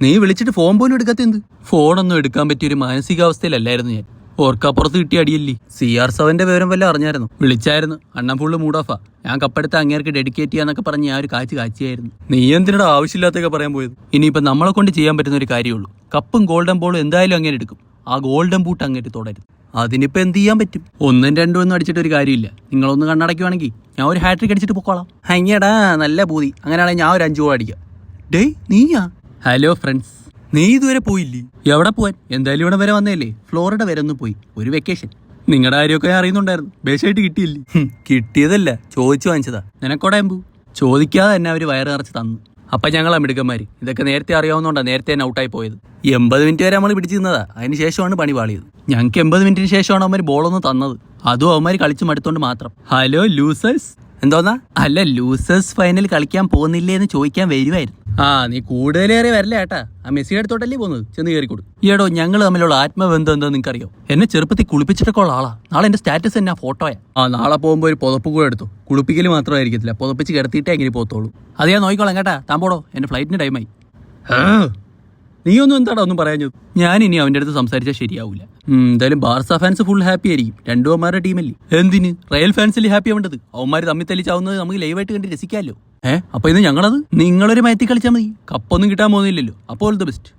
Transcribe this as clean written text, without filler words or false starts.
നീ വിളിച്ചിട്ട് ഫോൺ പോലും എടുക്കാത്തെന്ത്? ഫോണൊന്നും എടുക്കാൻ പറ്റിയൊരു മാനസികാവസ്ഥയിലല്ലായിരുന്നു ഞാൻ. ഓർക്കാപ്പുറത്ത് കിട്ടിയ അടിയല്ലേ. CR7 വിവരം വല്ല അറിഞ്ഞായിരുന്നു? വിളിച്ചായിരുന്നു. അണ്ണൻ ഫുള്ള് മൂഡോഫാ. ഞാൻ കപ്പെടുത്ത് അങ്ങേർക്ക് ഡെഡിക്കേറ്റ് ചെയ്യാന്നൊക്കെ പറഞ്ഞ് ഞാൻ ഒരു കാച്ചിയായിരുന്നു. നീ എന്തിനാ ആവശ്യമില്ലാത്തൊക്കെ പറയാൻ പോയത്? ഇനിയിപ്പോൾ നമ്മളെ കൊണ്ട് ചെയ്യാൻ പറ്റുന്ന ഒരു കാര്യമുള്ളൂ. കപ്പും ഗോൾഡൻ ബോളും എന്തായാലും അങ്ങനെ എടുക്കും. ആ ഗോൾഡൻ ബൂട്ട് അങ്ങേറ്റ് തുടരുത്. അതിനിപ്പോൾ എന്ത് ചെയ്യാൻ പറ്റും? 1ഉം 2ഉം അടിച്ചിട്ട് ഒരു കാര്യമില്ല. നിങ്ങളൊന്ന് കണ്ണടയ്ക്കുവാണെങ്കിൽ ഞാൻ ഒരു ഹാട്രിക് അടിച്ചിട്ട് പൊക്കോളാം. ഹങ്ങിയടാ, നല്ല പൂതി. അങ്ങനെയാണെങ്കിൽ ഞാൻ ഒരു 5 ഗോൾ അടിക്കാം. ഡേയ് നീയാ? ഹലോ ഫ്രണ്ട്സ്, നീ ഇതുവരെ പോയില്ലേ? എവിടെ പോവാൻ? എന്തായാലും ഇവിടെ വരെ വന്നേല്ലേ. ഫ്ലോറിഡ വരെ ഒന്ന് പോയി, ഒരു വെക്കേഷൻ. നിങ്ങളുടെ കാര്യമൊക്കെ ഞാൻ അറിയുന്നുണ്ടായിരുന്നു. ബേസായിട്ട് കിട്ടിയില്ലേ? കിട്ടിയതല്ല, ചോദിച്ചു വാങ്ങിച്ചതാ. നിനക്കോടാമ്പൂ ചോദിക്കാതെ തന്നെ അവർ വയറ് നിറച്ച് തന്നു. അപ്പം ഞങ്ങളാ മിടുക്കന്മാർ. ഇതൊക്കെ നേരത്തെ അറിയാവുന്നതുകൊണ്ടാണ് നേരത്തെ തന്നെ ഔട്ടായി പോയത്. 80 മിനിറ്റ് വരെ നമ്മൾ പിടിച്ചു നിന്നതാ. അതിന് ശേഷമാണ് പണി പാളിയത്. ഞങ്ങൾക്ക് 80 മിനിറ്റിന് ശേഷമാണ് അവന്മാർ ബോളൊന്ന് തന്നത്. അതും അവന്മാർ കളിച്ച് മടുത്തോണ്ട് മാത്രം. Hello losers. എന്തോന്നാ? അല്ല, ലൂസേഴ്സ് ഫൈനൽ കളിക്കാൻ പോകുന്നില്ലേ എന്ന് ചോദിക്കാൻ വരുമായിരുന്നു. നീ കൂടുതലേറെ വരല്ലേ ഏട്ടാ. ആ മെസ്സിയുടെ അടുത്തോട്ടല്ലേ പോകുന്നത്? ചെന്ന് കയറിക്കൊടു. ഈടോ, ഞങ്ങൾ തമ്മിലുള്ള ആത്മബന്ധം എന്താ നിനക്കറിയോ? എന്നെ ചെറുപ്പത്തിൽ കുളിപ്പിച്ചിട്ടൊക്കെ ഉള്ള ആളാ. നാളെ എന്റെ സ്റ്റാറ്റസ് തന്നെ ഫോട്ടോയാ. നാളെ പോകുമ്പോൾ ഒരു പുതപ്പ് കൂടെ എടുത്തു. കുളിപ്പിക്കൽ മാത്രമായിരിക്കത്തില്ല, പുതപ്പിച്ച് കിടത്തിയിട്ടേ എങ്ങനെ പോത്തോളൂ. അത് ഞാൻ നോക്കിക്കോളാം കേട്ടാ. താൻ പോടോ, എന്റെ ഫ്ലൈറ്റിന് ടൈമായി. നീ ഒന്നും എന്താടാ ഒന്നും പറയാഞ്ഞത്? ഞാൻ ഇനി അവൻ്റെ അടുത്ത് സംസാരിച്ചാൽ ശരിയാവൂല. എന്തായാലും ബാർസ ഫാൻസ് ഫുൾ ഹാപ്പി ആയിരിക്കും. രണ്ടും അവന്മാരുടെ ടീമല്ലേ. എന്തിന് റയൽ ഫാൻസിൽ ഹാപ്പി ആവേണ്ടത്? അവന്മാർ തമ്മിൽ തല്ലിച്ചാവുന്നത് നമുക്ക് ലൈവായിട്ട് കണ്ട് രസിക്കാമല്ലോ. അപ്പൊ ഇത് ഞങ്ങളത് നിങ്ങളൊരു മയത്തി കളിച്ചാൽ മതി. കപ്പൊന്നും കിട്ടാൻ പോകുന്നില്ലല്ലോ. അപ്പോൾ ഓൾ ദ ബെസ്റ്റ്.